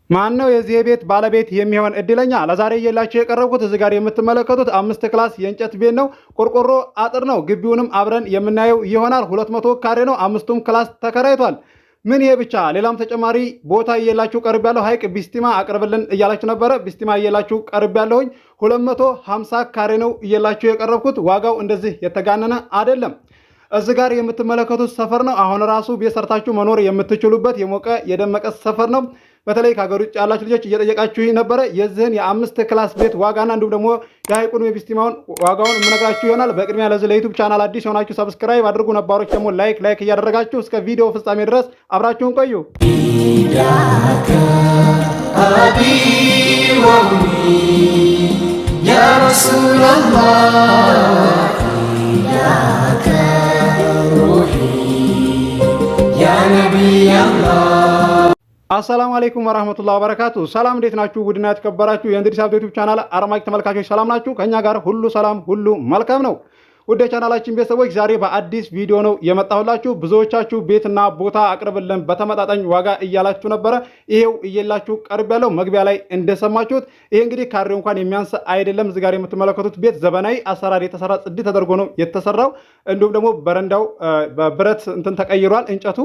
ማነው የዚህ ቤት ባለቤት የሚሆን እድለኛ? ለዛሬ እየላችሁ የቀረብኩት እዚህ ጋር የምትመለከቱት 5 ክላስ የእንጨት ቤት ነው። ቆርቆሮ አጥር ነው። ግቢውንም አብረን የምናየው ይሆናል። 200 ካሬ ነው። 5ቱም ክላስ ተከራይቷል። ምን ይሄ ብቻ ሌላም ተጨማሪ ቦታ እየላችሁ ቀርብ ያለው ሐይቅ ቢስቲማ አቅርብልን እያላችሁ ነበረ። ቢስቲማ እየላችሁ ቀርብ ያለውኝ 250 ካሬ ነው እየላችሁ የቀረብኩት። ዋጋው እንደዚህ የተጋነነ አይደለም። እዚህ ጋር የምትመለከቱት ሰፈር ነው። አሁን ራሱ ቤት ሰርታችሁ መኖር የምትችሉበት የሞቀ የደመቀ ሰፈር ነው። በተለይ ከሀገር ውጭ ያላችሁ ልጆች እየጠየቃችሁ ነበረ። የዚህን የ5 ክላስ ቤት ዋጋና እንዲሁም ደግሞ የሐይቁን የቢስቲማውን ዋጋውን የምነግራችሁ ይሆናል። በቅድሚያ ለዚህ ለዩቱብ ቻናል አዲስ የሆናችሁ ሰብስክራይብ አድርጉ፣ ነባሮች ደግሞ ላይክ እያደረጋችሁ እስከ ቪዲዮ ፍጻሜ ድረስ አብራችሁን ቆዩ። ያ ረሱላላህ አሰላሙ አለይኩም ወራህመቱላሂ ወበረካቱ። ሰላም እንዴት ናችሁ? ውድና የተከበራችሁ የእንድሪስ አብዱ ዩቲዩብ ቻናል አድማጭ ተመልካቾች ሰላም ናችሁ? ከኛ ጋር ሁሉ ሰላም ሁሉ መልካም ነው። ውድ የቻናላችን ቤተሰቦች ዛሬ በአዲስ ቪዲዮ ነው የመጣሁላችሁ። ብዙዎቻችሁ ቤትና ቦታ አቅርብልን በተመጣጣኝ ዋጋ እያላችሁ ነበረ። ይሄው እየላችሁ ቀርብ ያለው መግቢያ ላይ እንደሰማችሁት ይሄ እንግዲህ ካሬው እንኳን የሚያንስ አይደለም። እዚህ ጋር የምትመለከቱት ቤት ዘመናዊ አሰራር የተሰራ ጽድ ተደርጎ ነው የተሰራው። እንዲሁም ደግሞ በረንዳው በብረት እንትን ተቀይሯል እንጨቱ።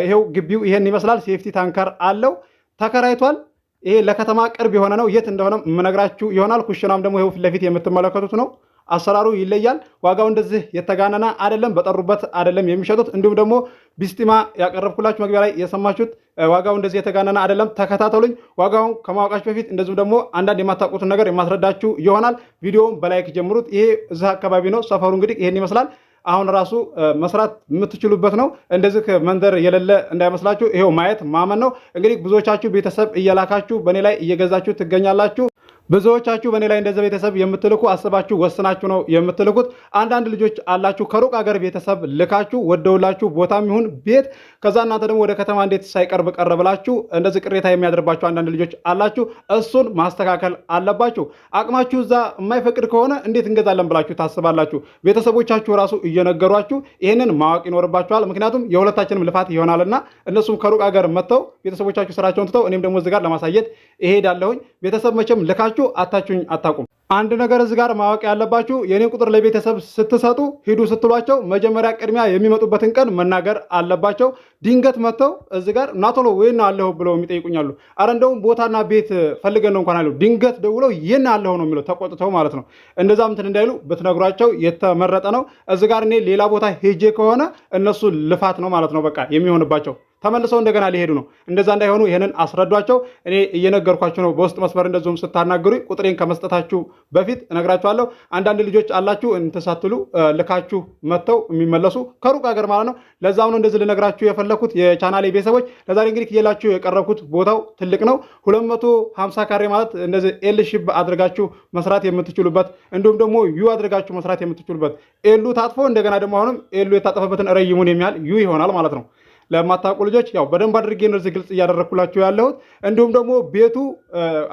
ይሄው ግቢው ይሄን ይመስላል። ሴፍቲ ታንከር አለው። ተከራይቷል። ይሄ ለከተማ ቅርብ የሆነ ነው። የት እንደሆነ የምነግራችሁ ይሆናል። ኩሽናም ደግሞ ይሄው ፊት ለፊት የምትመለከቱት ነው። አሰራሩ ይለያል። ዋጋው እንደዚህ የተጋነነ አይደለም። በጠሩበት አይደለም የሚሸጡት። እንዲሁም ደግሞ ቢስቲማ ያቀረብኩላችሁ መግቢያ ላይ የሰማችሁት ዋጋው እንደዚህ የተጋነነ አይደለም። ተከታተሉኝ። ዋጋውን ከማወቃችሁ በፊት እንደዚሁም ደግሞ አንዳንድ የማታውቁትን ነገር የማስረዳችሁ ይሆናል። ቪዲዮውን በላይክ ጀምሩት። ይሄ እዚህ አካባቢ ነው። ሰፈሩ እንግዲህ ይሄን ይመስላል። አሁን ራሱ መስራት የምትችሉበት ነው። እንደዚህ መንደር የሌለ እንዳይመስላችሁ። ይሄው ማየት ማመን ነው። እንግዲህ ብዙዎቻችሁ ቤተሰብ እየላካችሁ በእኔ ላይ እየገዛችሁ ትገኛላችሁ። ብዙዎቻችሁ በእኔ ላይ እንደዚህ ቤተሰብ የምትልኩ አስባችሁ ወስናችሁ ነው የምትልኩት። አንዳንድ ልጆች አላችሁ ከሩቅ ሀገር ቤተሰብ ልካችሁ ወደውላችሁ ቦታም ይሁን ቤት ከዛ እናንተ ደግሞ ወደ ከተማ እንዴት ሳይቀርብ ቀረብላችሁ እንደዚህ ቅሬታ የሚያደርባችሁ አንዳንድ ልጆች አላችሁ። እሱን ማስተካከል አለባችሁ። አቅማችሁ እዛ የማይፈቅድ ከሆነ እንዴት እንገዛለን ብላችሁ ታስባላችሁ። ቤተሰቦቻችሁ ራሱ እየነገሯችሁ ይህንን ማወቅ ይኖርባችኋል። ምክንያቱም የሁለታችንም ልፋት ይሆናልና እነሱም ከሩቅ ሀገር መጥተው ቤተሰቦቻችሁ ስራቸውን ትተው እኔም ደግሞ እዚህ ጋር ለማሳየት እሄዳለሁኝ። ቤተሰብ መቼም ልካችሁ አታችሁኝ አታቁም። አንድ ነገር እዚህ ጋር ማወቅ ያለባችሁ የኔን ቁጥር ለቤተሰብ ስትሰጡ ሂዱ ስትሏቸው መጀመሪያ ቅድሚያ የሚመጡበትን ቀን መናገር አለባቸው። ድንገት መጥተው እዚህ ጋር ናቶሎ ወይና አለሁ ብለው የሚጠይቁኛሉ። አረ እንደውም ቦታና ቤት ፈልገን ነው እንኳን አለው ድንገት ደውለው የና አለሁ ነው የሚለው ተቆጥተው ማለት ነው። እንደዛም እንትን እንዳይሉ ብትነግሯቸው የተመረጠ ነው። እዚህ ጋር እኔ ሌላ ቦታ ሄጄ ከሆነ እነሱ ልፋት ነው ማለት ነው በቃ የሚሆንባቸው። ተመልሰው እንደገና ሊሄዱ ነው። እንደዛ እንዳይሆኑ ይሄንን አስረዷቸው። እኔ እየነገርኳችሁ ነው። በውስጥ መስመር እንደዚሁም ስታናግሩ ቁጥሬን ከመስጠታችሁ በፊት እነግራችኋለሁ። አንዳንድ ልጆች አላችሁ እንትሳትሉ ልካችሁ መጥተው የሚመለሱ ከሩቅ ሀገር ማለት ነው። ለዛው ነው እንደዚህ ልነግራችሁ የፈለኩት የቻናሌ ቤተሰቦች። ለዛሬ እንግዲህ እየላችሁ የቀረብኩት ቦታው ትልቅ ነው። 250 ካሬ ማለት እንደዚህ ኤል ሺፕ አድርጋችሁ መስራት የምትችሉበት እንዲሁም ደግሞ ዩ አድርጋችሁ መስራት የምትችሉበት ኤሉ ታጥፎ እንደገና ደግሞ አሁንም ኤሉ የታጠፈበትን ረይሙን የሚያህል ዩ ይሆናል ማለት ነው። ለማታውቁ ልጆች ያው በደንብ አድርጌ ነው እዚህ ግልጽ እያደረኩላችሁ ያለሁት። እንዲሁም ደግሞ ቤቱ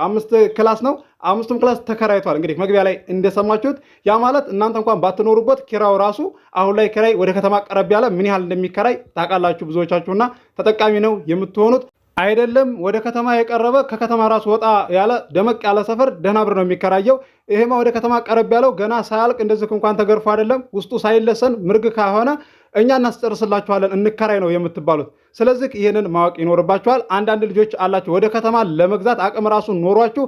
5 ክላስ ነው። 5ቱም ክላስ ተከራይቷል። እንግዲህ መግቢያ ላይ እንደሰማችሁት ያ ማለት እናንተ እንኳን ባትኖሩበት ኪራው ራሱ አሁን ላይ ኪራይ ወደ ከተማ ቀረብ ያለ ምን ያህል እንደሚከራይ ታውቃላችሁ ብዙዎቻችሁና ተጠቃሚ ነው የምትሆኑት። አይደለም ወደ ከተማ የቀረበ ከከተማ ራሱ ወጣ ያለ ደመቅ ያለ ሰፈር ደህና ብር ነው የሚከራየው። ይሄማ ወደ ከተማ ቀረብ ያለው ገና ሳያልቅ እንደዚህ እንኳን ተገርፎ አይደለም ውስጡ ሳይለሰን ምርግ ካሆነ እኛ እናስጨርስላችኋለን እንከራይ ነው የምትባሉት። ስለዚህ ይህንን ማወቅ ይኖርባችኋል። አንዳንድ ልጆች አላችሁ ወደ ከተማ ለመግዛት አቅም ራሱ ኖሯችሁ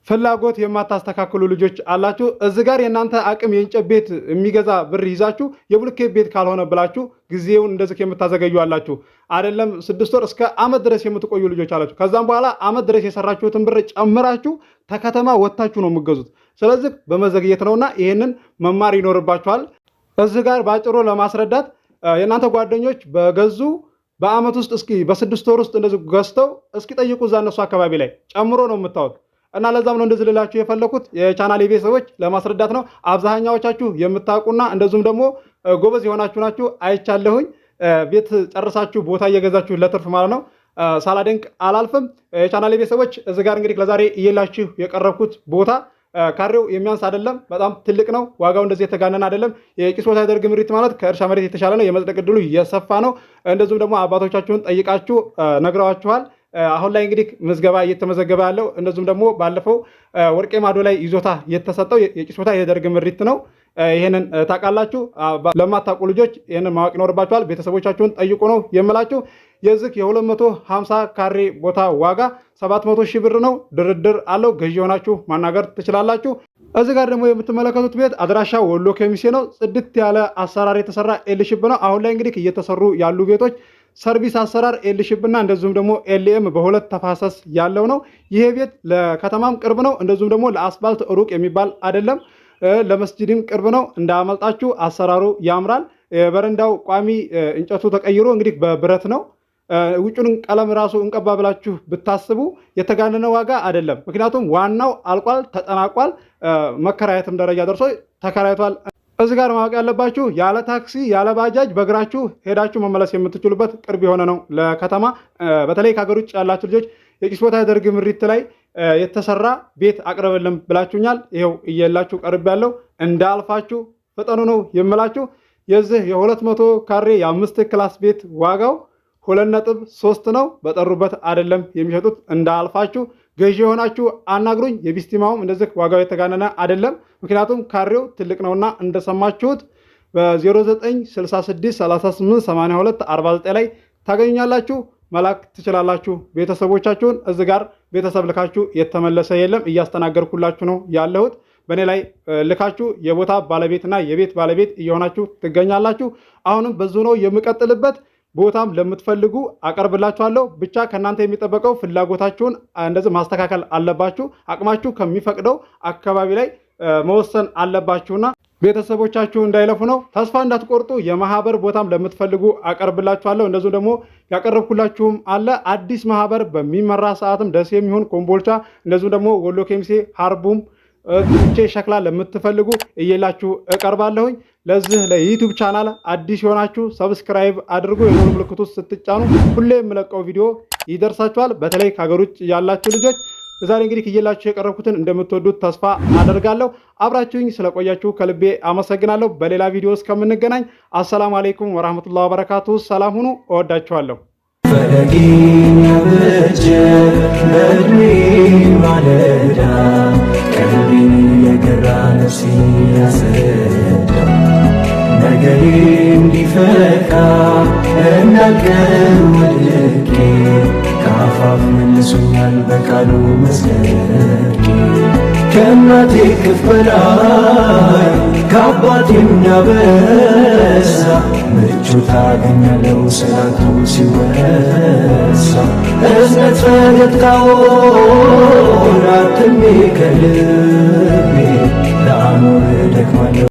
ፍላጎት የማታስተካክሉ ልጆች አላችሁ። እዚህ ጋር የእናንተ አቅም የእንጨት ቤት የሚገዛ ብር ይዛችሁ የብሎኬት ቤት ካልሆነ ብላችሁ ጊዜውን እንደዚህ የምታዘገዩ አላችሁ። አይደለም 6 ወር እስከ ዓመት ድረስ የምትቆዩ ልጆች አላችሁ። ከዛም በኋላ ዓመት ድረስ የሰራችሁትን ብር ጨምራችሁ ተከተማ ወጥታችሁ ነው የምትገዙት። ስለዚህ በመዘግየት ነውና ይህንን መማር ይኖርባችኋል። እዚህ ጋር ባጭሩ ለማስረዳት የእናንተ ጓደኞች በገዙ በዓመት ውስጥ እስኪ በ6 ወር ውስጥ እንደዚህ ገዝተው እስኪ ጠይቁ እዛ እነሱ አካባቢ ላይ ጨምሮ ነው የምታወት እና ለዛም ነው እንደዚህ ልላችሁ የፈለኩት የቻናሌ ቤተሰቦች ለማስረዳት ነው። አብዛኛዎቻችሁ የምታውቁና እንደዚሁም ደግሞ ጎበዝ የሆናችሁ ናችሁ አይቻለሁኝ። ቤት ጨርሳችሁ ቦታ እየገዛችሁ ለትርፍ ማለት ነው። ሳላደንቅ አላልፍም። የቻናሌ ቤተሰቦች እዚህ ጋር እንግዲህ ለዛሬ እየላችሁ የቀረብኩት ቦታ ካሬው የሚያንስ አይደለም። በጣም ትልቅ ነው። ዋጋው እንደዚህ የተጋነነ አይደለም። የቂስ ቦታ ያደርግ ምሪት ማለት ከእርሻ መሬት የተሻለ ነው። የመጽደቅ ዕድሉ የሰፋ ነው። እንደዚሁም ደግሞ አባቶቻችሁን ጠይቃችሁ ነግረዋችኋል። አሁን ላይ እንግዲህ ምዝገባ እየተመዘገበ ያለው እንደዚሁም ደግሞ ባለፈው ወርቄ ማዶ ላይ ይዞታ የተሰጠው የጭስ ቦታ የደርግ ምሪት ነው። ይሄንን ታውቃላችሁ። ለማታውቁ ልጆች ይሄንን ማወቅ ይኖርባችኋል። ቤተሰቦቻችሁን ጠይቁ ነው የምላችሁ። የዚህ የ250 ካሬ ቦታ ዋጋ 700 ሺህ ብር ነው። ድርድር አለው። ገዢ የሆናችሁ ማናገር ትችላላችሁ። እዚህ ጋር ደግሞ የምትመለከቱት ቤት አድራሻ ወሎ ከሚሴ ነው። ጽድት ያለ አሰራር የተሰራ ኤልሽብ ነው። አሁን ላይ እንግዲህ እየተሰሩ ያሉ ቤቶች ሰርቪስ አሰራር ኤልሽብ እና እንደዚሁም ደግሞ ኤልኤም በሁለት ተፋሰስ ያለው ነው። ይሄ ቤት ለከተማም ቅርብ ነው። እንደዚሁም ደግሞ ለአስፋልት ሩቅ የሚባል አይደለም። ለመስጂድም ቅርብ ነው። እንዳመልጣችሁ። አሰራሩ ያምራል። በረንዳው ቋሚ እንጨቱ ተቀይሮ እንግዲህ በብረት ነው። ውጩን ቀለም ራሱ እንቀባ ብላችሁ ብታስቡ የተጋነነ ዋጋ አይደለም። ምክንያቱም ዋናው አልቋል፣ ተጠናቋል። መከራየትም ደረጃ ደርሶ ተከራይቷል። እዚህ ጋር ማወቅ ያለባችሁ ያለ ታክሲ ያለ ባጃጅ በእግራችሁ ሄዳችሁ መመለስ የምትችሉበት ቅርብ የሆነ ነው ለከተማ። በተለይ ከሀገር ውጭ ያላችሁ ልጆች የጭስ ቦታ የደርግ ምሪት ላይ የተሰራ ቤት አቅርብልን ብላችሁኛል። ይኸው እየላችሁ ቀርብ ያለው እንዳልፋችሁ ፍጠኑ ነው የምላችሁ። የዚህ የ200 ካሬ የ5 ክላስ ቤት ዋጋው 2.3 ነው። በጠሩበት አይደለም የሚሸጡት። እንዳልፋችሁ ገዢ የሆናችሁ አናግሩኝ። የቢስቲማውም እንደዚህ ዋጋው የተጋነነ አይደለም። ምክንያቱም ካሬው ትልቅ ነውና እንደሰማችሁት በ0966388249 ላይ ታገኙኛላችሁ። መላክ ትችላላችሁ ቤተሰቦቻችሁን። እዚህ ጋር ቤተሰብ ልካችሁ የተመለሰ የለም። እያስተናገርኩላችሁ ነው ያለሁት። በእኔ ላይ ልካችሁ የቦታ ባለቤትና የቤት ባለቤት እየሆናችሁ ትገኛላችሁ። አሁንም ብዙ ነው የምቀጥልበት። ቦታም ለምትፈልጉ አቀርብላችኋለሁ። ብቻ ከእናንተ የሚጠበቀው ፍላጎታችሁን እንደዚህ ማስተካከል አለባችሁ። አቅማችሁ ከሚፈቅደው አካባቢ ላይ መወሰን አለባችሁና ቤተሰቦቻችሁ እንዳይለፉ ነው። ተስፋ እንዳትቆርጡ። የማህበር ቦታም ለምትፈልጉ አቀርብላችኋለሁ። እንደዚሁ ደግሞ ያቀረብኩላችሁም አለ አዲስ ማህበር በሚመራ ሰዓትም ደስ የሚሆን ኮምቦልቻ፣ እንደዚሁ ደግሞ ወሎ ኬሚሴ፣ ሀርቡም ጡንቼ ሸክላ ለምትፈልጉ እየላችሁ እቀርባለሁኝ። ለዚህ ለዩቲዩብ ቻናል አዲስ የሆናችሁ ሰብስክራይብ አድርጉ። የደወል ምልክቱ ስትጫኑ ሁሌ የምለቀው ቪዲዮ ይደርሳችኋል። በተለይ ከሀገር ውጭ ያላችሁ ልጆች ዛሬ እንግዲህ እየላችሁ የቀረብኩትን እንደምትወዱት ተስፋ አደርጋለሁ። አብራችሁኝ ስለቆያችሁ ከልቤ አመሰግናለሁ። በሌላ ቪዲዮ እስከምንገናኝ አሰላሙ አለይኩም ወራህመቱላሂ ወበረካቱ። ሰላም ሁኑ። እወዳችኋለሁ። ፈለጊን ያበጀ በእድሜ ማለዳ ቀልቤን የገራ ነፍሴ ያሰዳ ነገሬ እንዲፈካ እንዳልቀር ወድቄ ከአፋፍ መልሶኛል በቃሉ መዝለቄ ከእናቴ እቅፍ በላይ ከአባቴ የሚያበሳ ምቾት አገኛለሁ ሰላቱ ሲወሳ እዝነት ፈገግታውን አትሜ ከልቤ ለአኖር ደክማለሁ።